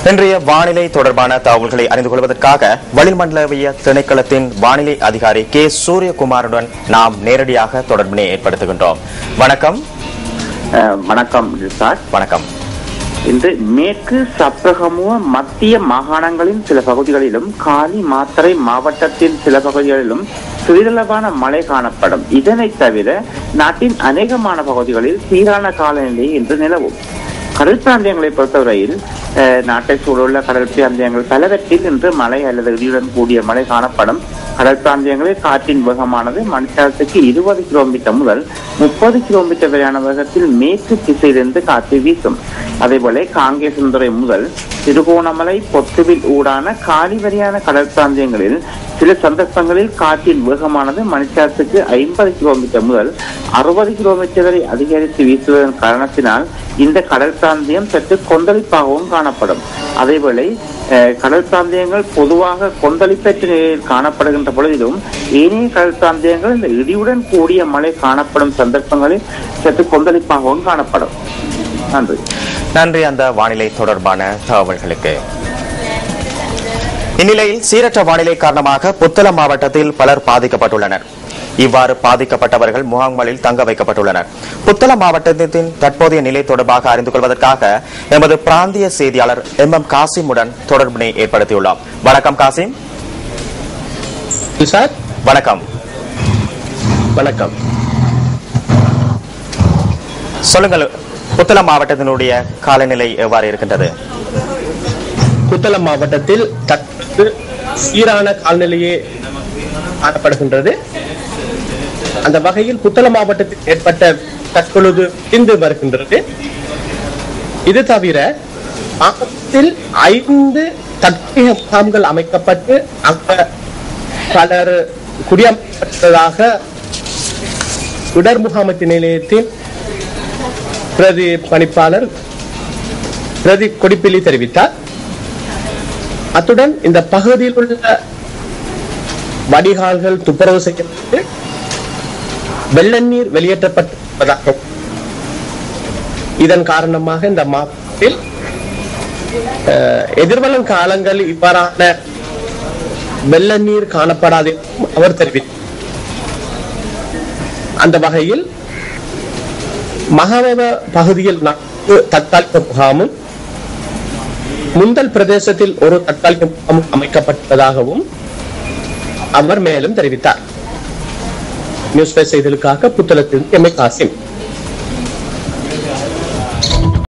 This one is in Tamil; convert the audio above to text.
இன்றைய வானிலை தொடர்பான தகவல்களை அறிந்து கொள்வதற்காக வளிமண்டலவிய திணைக்களத்தின் வானிலை அதிகாரி கே சூரியகுமாருடன் நாம் நேரடியாக தொடர்பினை ஏற்படுத்துகின்றோம். வணக்கம். வணக்கம். வணக்கம். இன்று மேற்கு சப்ரகமுவ மத்திய மாகாணங்களின் சில பகுதிகளிலும் காலி மாத்தறை மாவட்டத்தின் சில பகுதிகளிலும் சிறிதளவான மழை காணப்படும். இதனை தவிர நாட்டின் அநேகமான பகுதிகளில் சீரான காலநிலை இன்று நிலவும். கடல் பிராந்தியங்களை பொறுத்தவரையில் நாட்டை சூழலுள்ள கடல் பிராந்தியங்கள் பலவற்றில் இன்று மழை அல்லது இடியுடன் கூடிய மழை காணப்படும். கடல் பிராந்தியங்களில் காற்றின் வேகமானது மணிநேரத்துக்கு 20 கிலோமீட்டர் முதல் 30 கிலோமீட்டர் வரையான வேகத்தில் மேற்கு திசையிலிருந்து காற்று வீசும். அதேபோல காங்கேசன்துறை முதல் திருகோணமலை பொத்துவில் ஊடான காலி வரையான கடல் பிராந்தியங்களில் சில சந்தர்ப்பங்களில் காற்றின் வேகமானது மணிநேரத்துக்கு 50 கிலோமீட்டர் முதல் 60 கிலோமீட்டர் வரை அதிகரித்து வீசுவதன் காரணத்தினால் இந்த கடல் பிராந்தியம் சற்று கொந்தளிப்பாகவும் காணப்படும். அதேவேளை கடல் பிராந்தியங்கள் பொதுவாக கொந்தளிப்பற்ற நிலையில் காணப்படுகின்ற பொழுதிலும் ஏனைய கடல் பிராந்தியங்கள் இந்த இடியுடன் கூடிய மழை காணப்படும் சந்தர்ப்பங்களில் சற்று கொந்தளிப்பாகவும் காணப்படும். நன்றி. நன்றி அந்த வானிலை தொடர்பான தகவல்களுக்கு. இந்நிலையில் சீரற்ற வானிலை காரணமாக புத்தளம் மாவட்டத்தில் பலர் பாதிக்கப்பட்டுள்ளனர். இவ்வாறு பாதிக்கப்பட்டவர்கள் முகாம்களில் தங்க வைக்கப்பட்டுள்ளனர். புத்தளம் மாவட்டத்தின் தற்போதைய நிலை தொடர்பாக அறிந்து கொள்வதற்காக எமது பிராந்திய செய்தியாளர் MM காசிமுடன் தொடர்பினை ஏற்படுத்தியுள்ளார். வணக்கம் காசிம். வணக்கம். வணக்கம். சொல்லுங்கள், புத்தளம் மாவட்டத்தினுடைய காலநிலை எவ்வாறு இருக்கின்றது? புத்தளம் மாவட்டத்தில் தற்போது சீரான காலநிலையே காணப்படுகின்றது. அந்த வகையில் புத்தளம் மாவட்டத்தில் ஏற்பட்ட தற்பொழுது இருந்து வருகின்றது. இது தவிர மாவட்டத்தில் 5 தற்காலிக முகாம்கள் அமைக்கப்பட்டு அங்க பலர் குடியமர்த்ததாக இடர் முகாமைத்து நிலையத்தின் பிரதி பணிப்பாளர் பிரதி கொடிப்பிலி தெரிவித்தார். அத்துடன் இந்த பகுதியில் உள்ள வடிகால்கள் துப்புரவு செய்யப்பட்டு வெள்ள நீர் வெளியேற்றப்பட்டிருப்பதாகவும் இதன் காரணமாக இந்த மாவட்டத்தில் எதிர்வரும் காலங்களில் இவ்வாறான வெள்ள நீர் காணப்படாது அவர் தெரிவித்தார். அந்த வகையில் மகாவ பகுதியில் தற்காலிக முகாமும் முந்தல் பிரதேசத்தில் ஒரு தற்காலிக முகாமும் அமைக்கப்பட்டதாகவும் அவர் மேலும் தெரிவித்தார். நியூஸ் செய்திகளுக்காக புத்தளத்தில் எம்ஏ காசிம்.